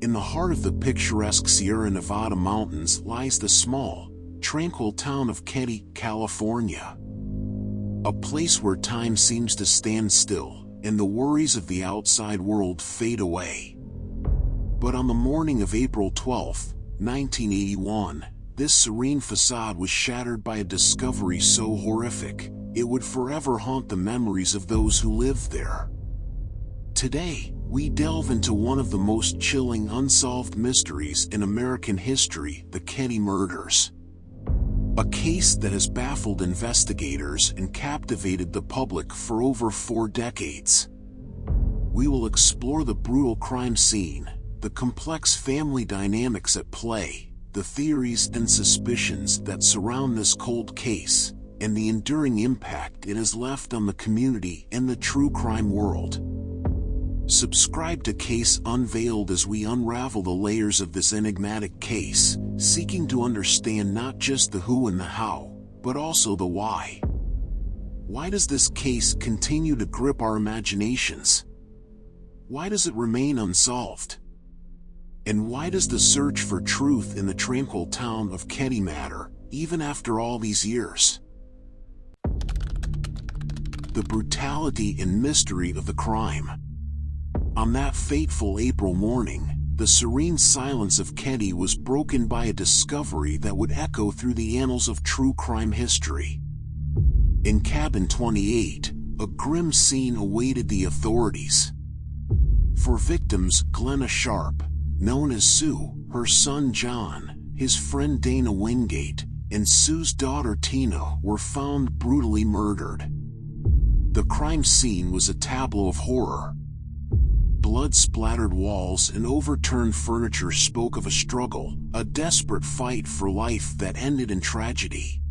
In the heart of the picturesque Sierra Nevada mountains lies the small, tranquil town of Keddie, California. A place where time seems to stand still, and the worries of the outside world fade away. But on the morning of April 12, 1981, this serene facade was shattered by a discovery so horrific, it would forever haunt the memories of those who lived there. Today, we delve into one of the most chilling unsolved mysteries in American history, the Keddie Murders. A case that has baffled investigators and captivated the public for over 4 decades. We will explore the brutal crime scene, the complex family dynamics at play, the theories and suspicions that surround this cold case, and the enduring impact it has left on the community and the true crime world. Subscribe to Case Unveiled as we unravel the layers of this enigmatic case, seeking to understand not just the who and the how, but also the why. Why does this case continue to grip our imaginations? Why does it remain unsolved? And why does the search for truth in the tranquil town of Keddie matter, even after all these years? The brutality and mystery of the crime. On that fateful April morning, the serene silence of Keddie was broken by a discovery that would echo through the annals of true crime history. In Cabin 28, a grim scene awaited the authorities. For victims Glenna Sharp, known as Sue, her son John, his friend Dana Wingate, and Sue's daughter Tina were found brutally murdered. The crime scene was a tableau of horror. Blood-splattered walls and overturned furniture spoke of a struggle, a desperate fight for life that ended in tragedy.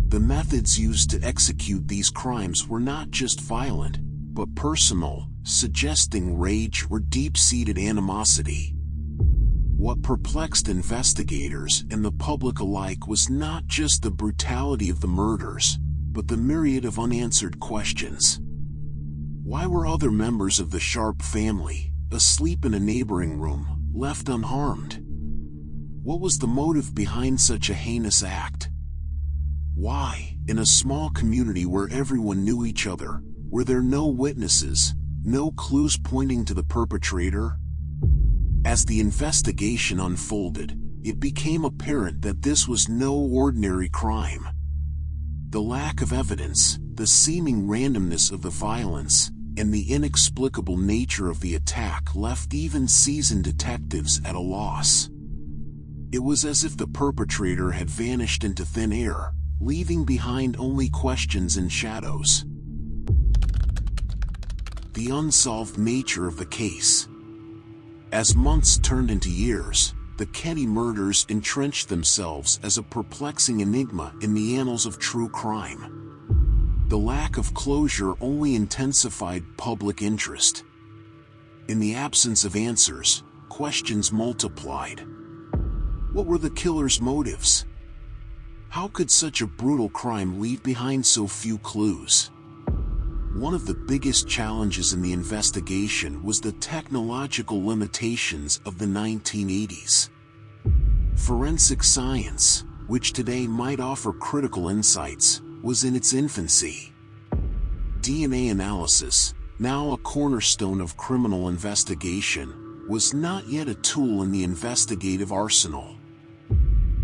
The methods used to execute these crimes were not just violent, but personal, suggesting rage or deep-seated animosity. What perplexed investigators and the public alike was not just the brutality of the murders, but the myriad of unanswered questions. Why were other members of the Sharp family, asleep in a neighboring room, left unharmed? What was the motive behind such a heinous act? Why, in a small community where everyone knew each other, were there no witnesses, no clues pointing to the perpetrator? As the investigation unfolded, it became apparent that this was no ordinary crime. The lack of evidence, the seeming randomness of the violence, and the inexplicable nature of the attack left even seasoned detectives at a loss. It was as if the perpetrator had vanished into thin air, leaving behind only questions and shadows. The unsolved nature of the case. As months turned into years, the Keddie murders entrenched themselves as a perplexing enigma in the annals of true crime. The lack of closure only intensified public interest. In the absence of answers, questions multiplied. What were the killer's motives? How could such a brutal crime leave behind so few clues? One of the biggest challenges in the investigation was the technological limitations of the 1980s. Forensic science, which today might offer critical insights, was in its infancy. DNA analysis, now a cornerstone of criminal investigation, was not yet a tool in the investigative arsenal.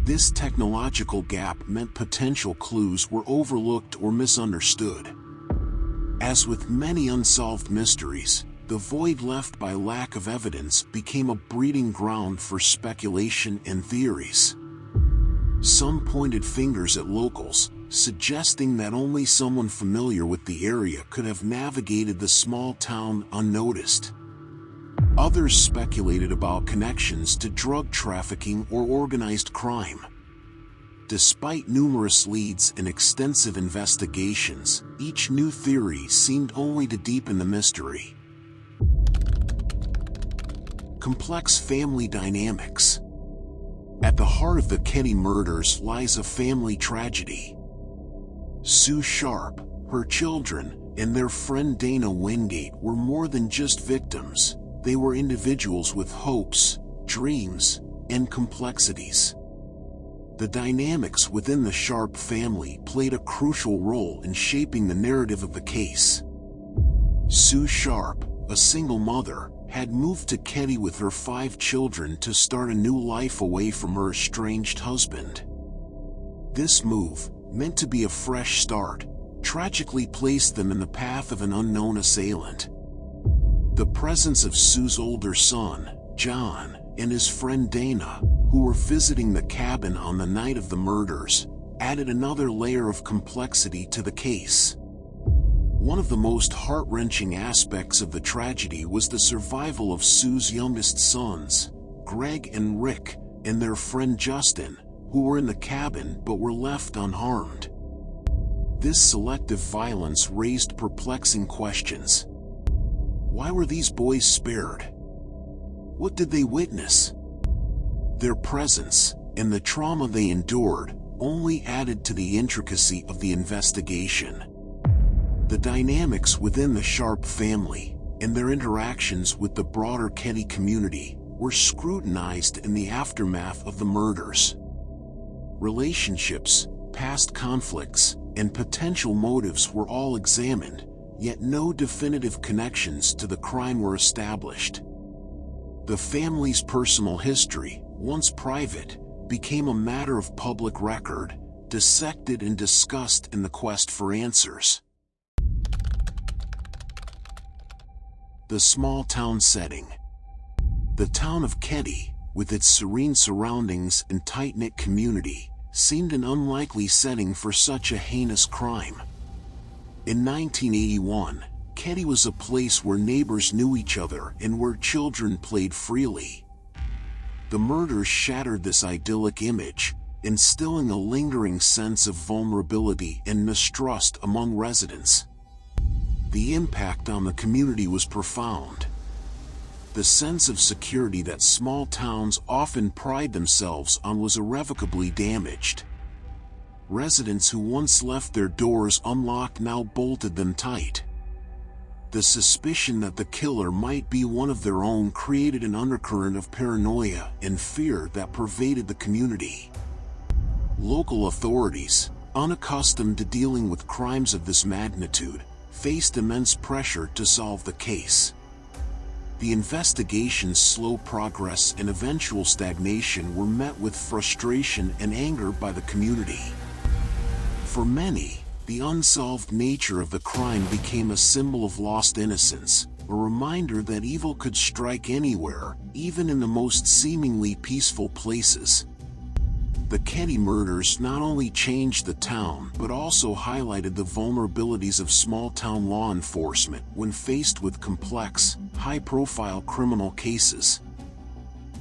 This technological gap meant potential clues were overlooked or misunderstood. As with many unsolved mysteries, the void left by lack of evidence became a breeding ground for speculation and theories. Some pointed fingers at locals, suggesting that only someone familiar with the area could have navigated the small town unnoticed. Others speculated about connections to drug trafficking or organized crime. Despite numerous leads and extensive investigations, each new theory seemed only to deepen the mystery. Complex family dynamics. At the heart of the Keddie murders lies a family tragedy. Sue Sharp, her children, and their friend Dana Wingate were more than just victims. They were individuals with hopes, dreams, and complexities. The dynamics within the Sharp family played a crucial role in shaping the narrative of the case. Sue Sharp, a single mother, had moved to Keddie with her 5 children to start a new life away from her estranged husband. This move, meant to be a fresh start, tragically placed them in the path of an unknown assailant. The presence of Sue's older son, John, and his friend Dana, who were visiting the cabin on the night of the murders, added another layer of complexity to the case. One of the most heart-wrenching aspects of the tragedy was the survival of Sue's youngest sons, Greg and Rick, and their friend Justin, who were in the cabin but were left unharmed. This selective violence raised perplexing questions. Why were these boys spared? What did they witness? Their presence, and the trauma they endured, only added to the intricacy of the investigation. The dynamics within the Sharp family, and their interactions with the broader Keddie community, were scrutinized in the aftermath of the murders. Relationships, past conflicts, and potential motives were all examined, yet no definitive connections to the crime were established. The family's personal history, once private, became a matter of public record, dissected and discussed in the quest for answers. The small town setting. The town of Keddie, with its serene surroundings and tight-knit community, seemed an unlikely setting for such a heinous crime. In 1981, Keddie was a place where neighbors knew each other and where children played freely. The murders shattered this idyllic image, instilling a lingering sense of vulnerability and mistrust among residents. The impact on the community was profound. The sense of security that small towns often pride themselves on was irrevocably damaged. Residents who once left their doors unlocked now bolted them tight. The suspicion that the killer might be one of their own created an undercurrent of paranoia and fear that pervaded the community. Local authorities, unaccustomed to dealing with crimes of this magnitude, faced immense pressure to solve the case. The investigation's slow progress and eventual stagnation were met with frustration and anger by the community. For many, the unsolved nature of the crime became a symbol of lost innocence, a reminder that evil could strike anywhere, even in the most seemingly peaceful places. The Keddie murders not only changed the town but also highlighted the vulnerabilities of small-town law enforcement when faced with complex, high-profile criminal cases.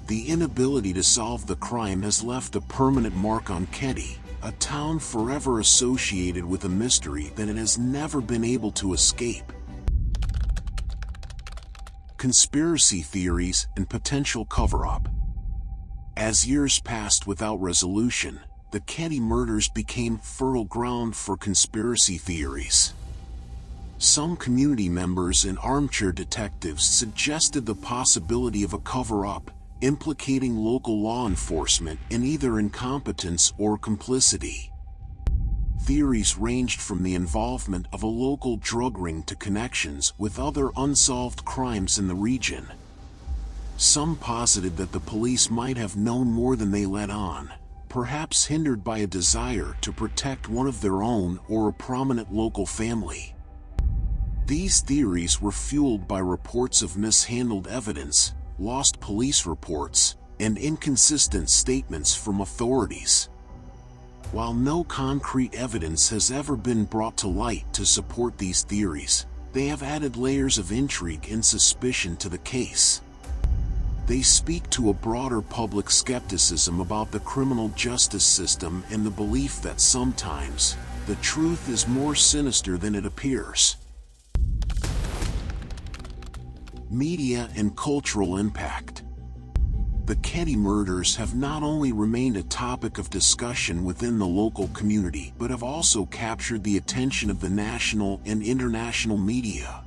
The inability to solve the crime has left a permanent mark on Keddie, a town forever associated with a mystery that it has never been able to escape. Conspiracy theories and potential cover-up. As years passed without resolution, the Keddie murders became fertile ground for conspiracy theories. Some community members and armchair detectives suggested the possibility of a cover-up, implicating local law enforcement in either incompetence or complicity. Theories ranged from the involvement of a local drug ring to connections with other unsolved crimes in the region. Some posited that the police might have known more than they let on, perhaps hindered by a desire to protect one of their own or a prominent local family. These theories were fueled by reports of mishandled evidence, lost police reports, and inconsistent statements from authorities. While no concrete evidence has ever been brought to light to support these theories, they have added layers of intrigue and suspicion to the case. They speak to a broader public skepticism about the criminal justice system and the belief that sometimes, the truth is more sinister than it appears. Media and cultural impact. The Keddie murders have not only remained a topic of discussion within the local community but have also captured the attention of the national and international media.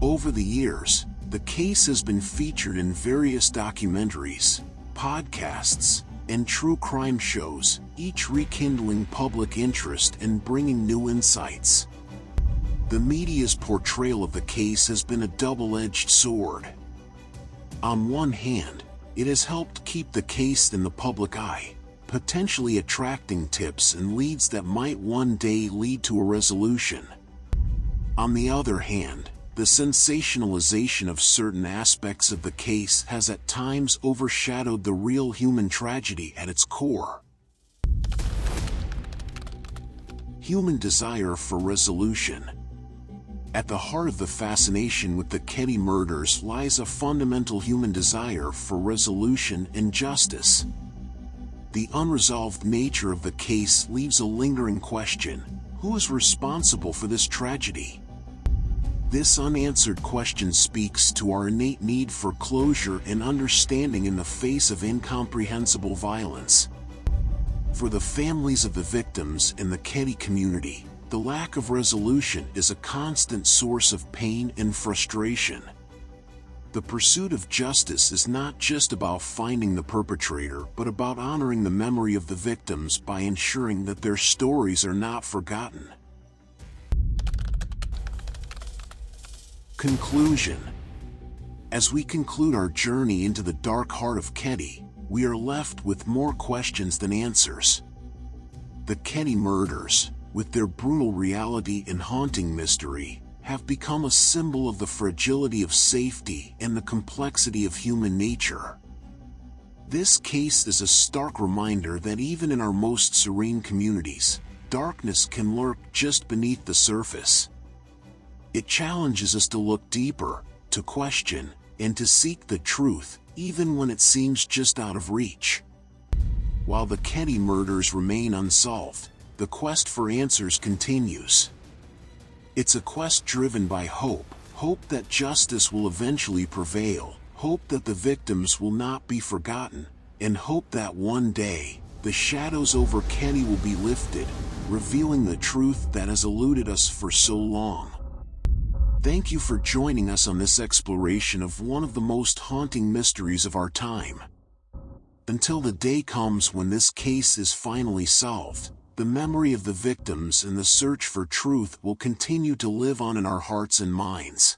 Over the years, The case has been featured in various documentaries, podcasts, and true crime shows, each rekindling public interest and bringing new insights. The media's portrayal of the case has been a double-edged sword. On one hand, it has helped keep the case in the public eye, potentially attracting tips and leads that might one day lead to a resolution. On the other hand, the sensationalization of certain aspects of the case has at times overshadowed the real human tragedy at its core. Human desire for resolution. At the heart of the fascination with the Keddie murders lies a fundamental human desire for resolution and justice. The unresolved nature of the case leaves a lingering question: who is responsible for this tragedy? This unanswered question speaks to our innate need for closure and understanding in the face of incomprehensible violence. For the families of the victims and the Keddie community, the lack of resolution is a constant source of pain and frustration. The pursuit of justice is not just about finding the perpetrator, but about honoring the memory of the victims by ensuring that their stories are not forgotten. Conclusion. As we conclude our journey into the dark heart of Keddie, we are left with more questions than answers. The Keddie murders, with their brutal reality and haunting mystery, have become a symbol of the fragility of safety and the complexity of human nature. This case is a stark reminder that even in our most serene communities, darkness can lurk just beneath the surface. It challenges us to look deeper, to question, and to seek the truth, even when it seems just out of reach. While the Keddie murders remain unsolved, the quest for answers continues. It's a quest driven by hope, hope that justice will eventually prevail, hope that the victims will not be forgotten, and hope that one day, the shadows over Keddie will be lifted, revealing the truth that has eluded us for so long. Thank you for joining us on this exploration of one of the most haunting mysteries of our time. Until the day comes when this case is finally solved, the memory of the victims and the search for truth will continue to live on in our hearts and minds.